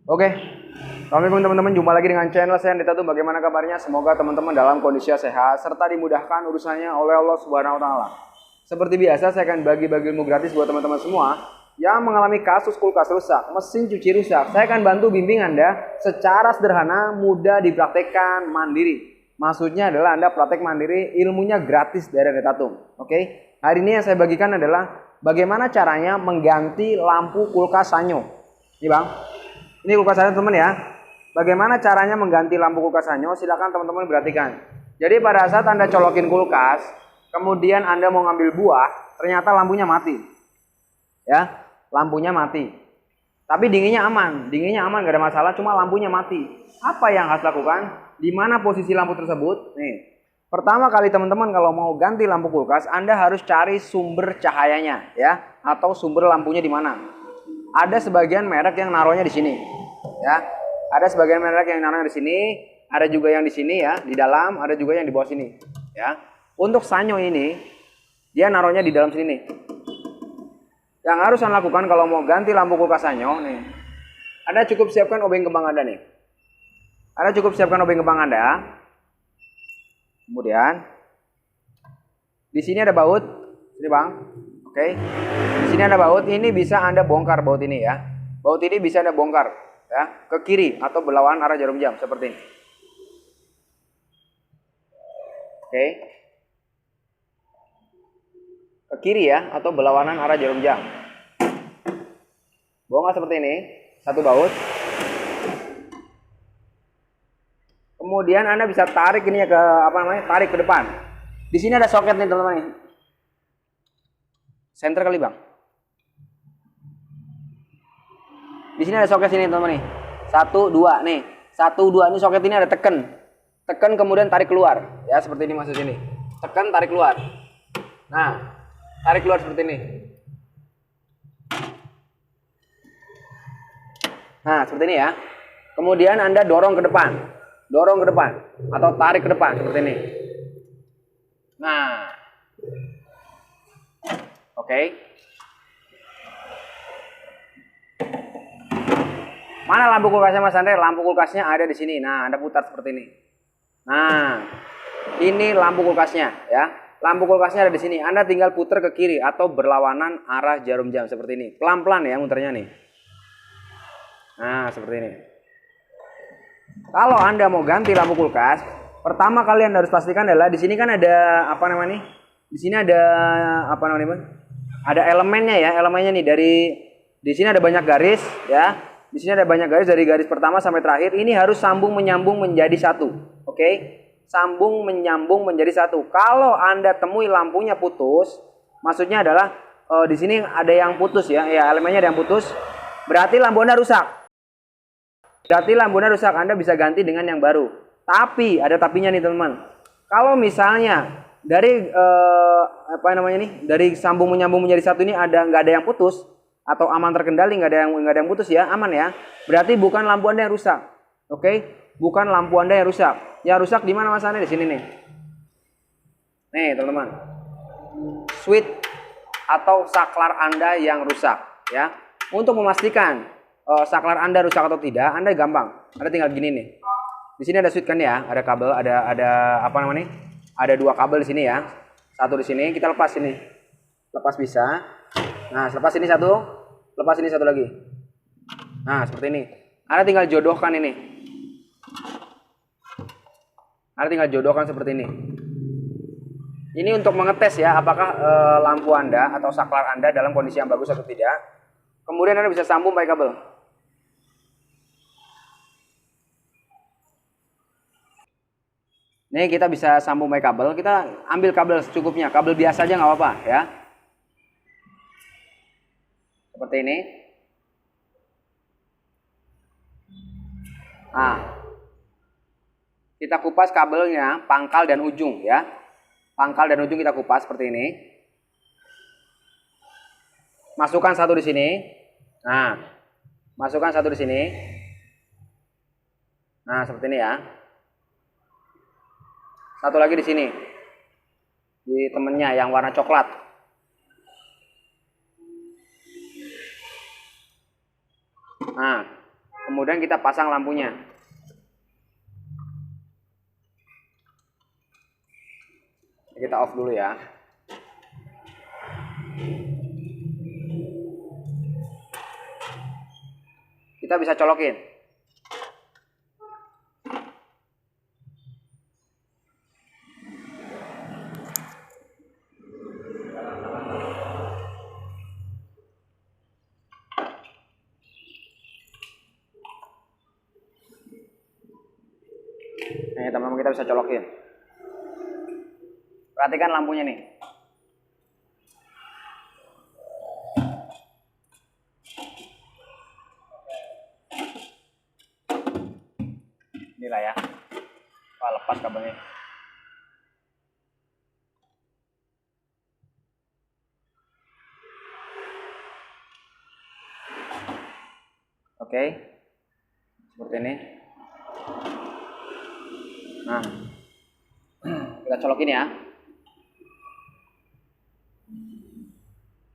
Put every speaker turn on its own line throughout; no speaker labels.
Oke, assalamualaikum teman-teman. Jumpa lagi dengan channel saya Andita tuh. Bagaimana kabarnya? Semoga teman-teman dalam kondisi sehat serta dimudahkan urusannya oleh Allah Subhanahu Wa Taala. Seperti biasa, saya akan bagi-bagi ilmu gratis buat teman-teman semua yang mengalami kasus kulkas rusak, mesin cuci rusak. Saya akan bantu bimbing Anda secara sederhana, mudah dipraktekkan, mandiri. Maksudnya adalah Anda praktek mandiri, ilmunya gratis dari Andita tuh. Oke, hari ini yang saya bagikan adalah bagaimana caranya mengganti lampu kulkas sanyo. Ini bang. Ini kulkas sanyo teman ya. Bagaimana caranya mengganti lampu kulkas sanyo? Silakan teman-teman perhatikan. Jadi pada saat Anda colokin kulkas, kemudian Anda mau ngambil buah, ternyata lampunya mati. Ya, lampunya mati. Tapi dinginnya aman gak ada masalah, cuma lampunya mati. Apa yang harus lakukan? Di mana posisi lampu tersebut? Nih. Pertama kali teman-teman kalau mau ganti lampu kulkas, Anda harus cari sumber cahayanya ya, atau sumber lampunya di mana. Ada sebagian merek yang naruhnya di sini, ya. Ada sebagian merek yang naruhnya di sini, ada juga yang di sini ya, di dalam, ada juga yang di bawah sini, ya. Untuk sanyo ini, dia naruhnya di dalam sini nih. Yang harus Anda lakukan kalau mau ganti lampu kulkas sanyo nih, Anda cukup siapkan obeng kembang Anda nih. Anda cukup siapkan obeng kembang Anda. Kemudian di sini ada baut, ini bang. Oke, di sini ada baut. Ini bisa Anda bongkar baut ini ya. Baut ini bisa Anda bongkar ya ke kiri atau berlawanan arah jarum jam seperti ini. Oke, ke kiri ya atau berlawanan arah jarum jam. Bongkar seperti ini, satu baut. Kemudian Anda bisa tarik ini ke tarik ke depan. Di sini ada soket nih teman-teman. Center kali bang. Di sini ada soket sini teman-teman nih. 1, 2 nih. 1, 2 ini soket ini ada tekan. Tekan kemudian tarik keluar. Ya seperti ini masuk sini. Tekan tarik keluar. Nah, tarik keluar seperti ini. Nah, seperti ini ya. Kemudian Anda dorong ke depan. Dorong ke depan atau tarik ke depan seperti ini. Nah. Oke. Mana lampu kulkasnya Mas Andre? Lampu kulkasnya ada di sini. Nah, Anda putar seperti ini. Nah, ini lampu kulkasnya ya. Lampu kulkasnya ada di sini. Anda tinggal putar ke kiri atau berlawanan arah jarum jam seperti ini. Pelan-pelan ya muternya nih. Nah, seperti ini. Kalau Anda mau ganti lampu kulkas, pertama kali Anda harus pastikan adalah di sini kan ada apa namanya? Di sini ada apa namanya? Ada elemennya ya, elemennya nih di sini ada banyak garis ya. Di sini ada banyak garis dari garis pertama sampai terakhir. Ini harus sambung menyambung menjadi satu. Oke? Sambung menyambung menjadi satu. Kalau Anda temui lampunya putus, maksudnya adalah di sini ada yang putus ya. Ya, elemennya ada yang putus. Berarti lampu Anda rusak. Berarti lampu Anda rusak. Anda bisa ganti dengan yang baru. Tapi ada tapinya nih teman-teman. Kalau misalnya dari dari sambung menyambung menjadi satu ini nggak ada yang putus atau aman terkendali, nggak ada yang putus ya, aman ya. Berarti bukan lampu Anda yang rusak. Oke? Bukan lampu Anda yang rusak. Yang rusak di mana Mas Anda? Di sini nih. Nih, teman-teman. Switch atau saklar Anda yang rusak ya. Untuk memastikan saklar Anda rusak atau tidak, Anda gampang. Anda tinggal gini nih. Di sini ada switch kan ya, ada kabel, ada apa namanya? Ada 2 kabel di sini ya. Satu di sini, kita lepas ini. Lepas bisa. Nah, lepas ini satu, lepas ini satu lagi. Nah, seperti ini. Anda tinggal jodohkan ini. Anda tinggal jodohkan seperti ini. Ini untuk mengetes ya, apakah lampu Anda atau saklar Anda dalam kondisi yang bagus atau tidak. Kemudian Anda bisa sambung pakai kabel. Nih kita bisa sambung pakai kabel. Kita ambil kabel secukupnya. Kabel biasa aja nggak apa-apa ya. Seperti ini. Nah, kita kupas kabelnya, pangkal dan ujung ya. Pangkal dan ujung kita kupas seperti ini. Masukkan satu di sini. Nah, masukkan satu di sini. Nah, seperti ini ya. Satu lagi di sini. Di temennya yang warna coklat. Nah, Kemudian kita pasang lampunya. Kita off dulu ya. Kita bisa colokin. Nih teman-teman, kita bisa colokin. Perhatikan lampunya nih. Inilah ya. Wah, lepas kabelnya. Oke. Seperti ini. Nah. Kita colokin ya.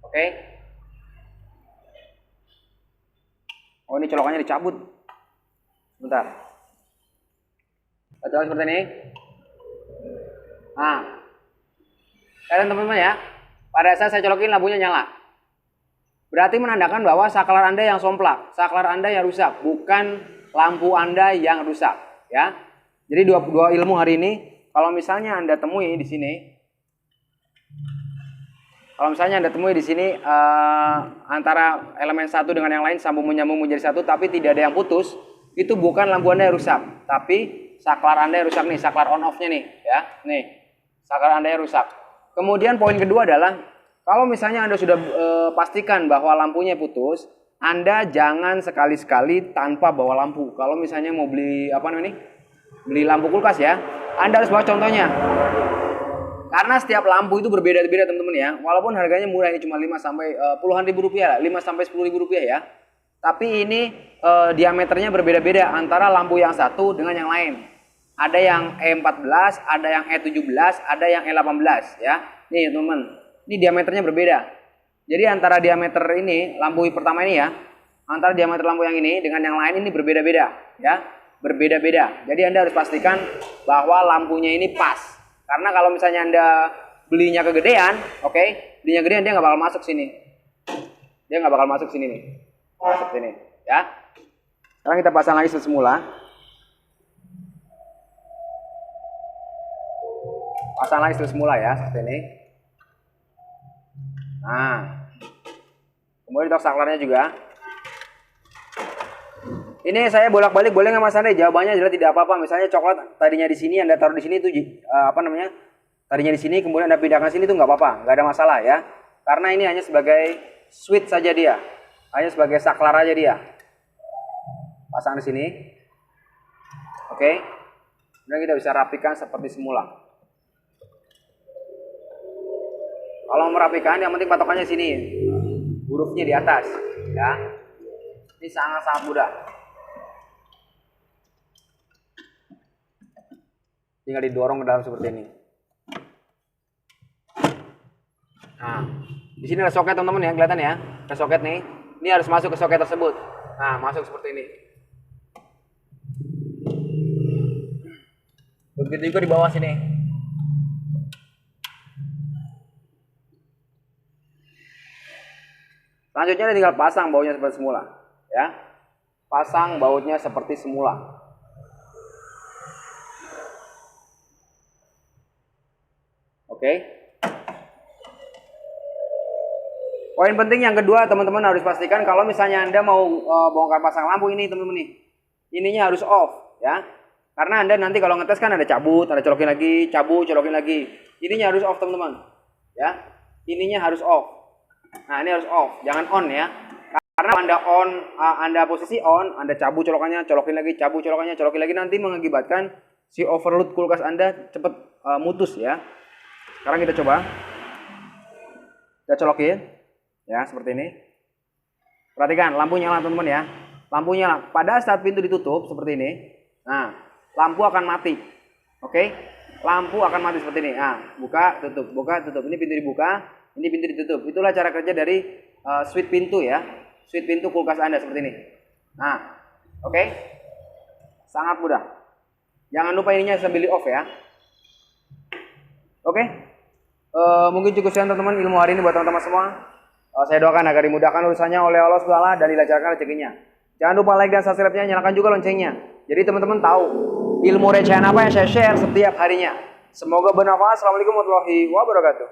Oke. Oh, ini colokannya dicabut. Bentar. Kita colok seperti ini. Nah. Kalian teman-teman ya. Pada saat saya colokin lampunya nyala. Berarti menandakan bahwa saklar Anda yang somplak, saklar Anda yang rusak, bukan lampu Anda yang rusak, ya. Jadi dua ilmu hari ini, kalau misalnya Anda temui di sini, antara elemen satu dengan yang lain sambung menyambung menjadi satu, tapi tidak ada yang putus, itu bukan lampu Anda yang rusak, tapi saklar Anda yang rusak nih, saklar on off-nya nih, ya. Nih, saklar Anda yang rusak. Kemudian poin kedua adalah, kalau misalnya Anda sudah pastikan bahwa lampunya putus, Anda jangan sekali-sekali tanpa bawa lampu. Kalau misalnya mau beli beli lampu kulkas ya, Anda harus bawa contohnya. Karena setiap lampu itu berbeda-beda teman-teman ya. Walaupun harganya murah, ini cuma 5 sampai puluhan ribu rupiah, 5 sampai 10 ribu rupiah ya. Tapi ini diameternya berbeda-beda antara lampu yang satu dengan yang lain. Ada yang E14, ada yang E17, ada yang E18 ya. Nih teman-teman, ini diameternya berbeda. Jadi antara diameter ini, lampu pertama ini ya, antara diameter lampu yang ini dengan yang lain ini berbeda-beda ya. Berbeda-beda. Jadi Anda harus pastikan bahwa lampunya ini pas. Karena kalau misalnya Anda belinya kegedean, oke, belinya gedean, dia nggak bakal masuk sini. Dia nggak bakal masuk sini nih. Masuk sini ya. Sekarang kita pasang lagi semula. Pasang lagi semula ya, seperti ini. Nah, kemudian tok saklarnya juga. Ini saya bolak-balik boleh nggak Mas Andre? Jawabannya adalah tidak apa-apa. Misalnya coklat tadinya di sini, Anda taruh di sini itu tadinya di sini, kemudian Anda pindahkan sini itu nggak apa-apa, nggak ada masalah ya. Karena ini hanya sebagai switch saja dia, hanya sebagai saklar aja dia. Pasang di sini, oke. Kemudian kita bisa rapikan seperti semula. Kalau merapikan, yang penting patokannya sini, hurufnya di atas, ya. Ini sangat-sangat mudah. Tinggal didorong ke dalam seperti ini. Nah, di sini ada soket teman-teman ya, kelihatan ya, ada soket nih. Ini harus masuk ke soket tersebut. Nah, masuk seperti ini. Begitu juga di bawah sini. Selanjutnya tinggal pasang bautnya seperti semula, ya. Pasang bautnya seperti semula. Oke. Poin penting yang kedua, teman-teman harus pastikan kalau misalnya Anda mau bongkar pasang lampu ini, teman-teman nih, ininya harus off, ya. Karena Anda nanti kalau ngetes kan ada cabut, ada colokin lagi, cabut, colokin lagi. Ininya harus off, teman-teman, ya. Ininya harus off. Nah, ini harus off, jangan on ya. Karena Anda on, Anda posisi on, Anda cabut colokannya, colokin lagi, cabut colokannya, colokin lagi, nanti mengakibatkan si overload kulkas Anda cepat mutus ya. Sekarang kita coba. Kita colokin ya, seperti ini. Perhatikan lampu nyala teman-teman ya. Lampu nyala. Pada saat pintu ditutup seperti ini, nah, lampu akan mati. Oke? Lampu akan mati seperti ini. Nah, buka, tutup, buka, tutup. Ini pintu dibuka, ini pintu ditutup. Itulah cara kerja dari switch pintu ya. Switch pintu kulkas Anda seperti ini. Nah, Oke? Sangat mudah. Jangan lupa ininya sambil di off ya. Oke? Mungkin cukup sekian teman-teman ilmu hari ini buat teman-teman semua. Saya doakan agar dimudahkan urusannya oleh Allah SWT dan dilancarkan rezekinya. Jangan lupa like dan subscribe-nya, nyalakan juga loncengnya. Jadi teman-teman tahu ilmu recehan apa yang saya share setiap harinya. Semoga bermanfaat. Assalamualaikum warahmatullahi wabarakatuh.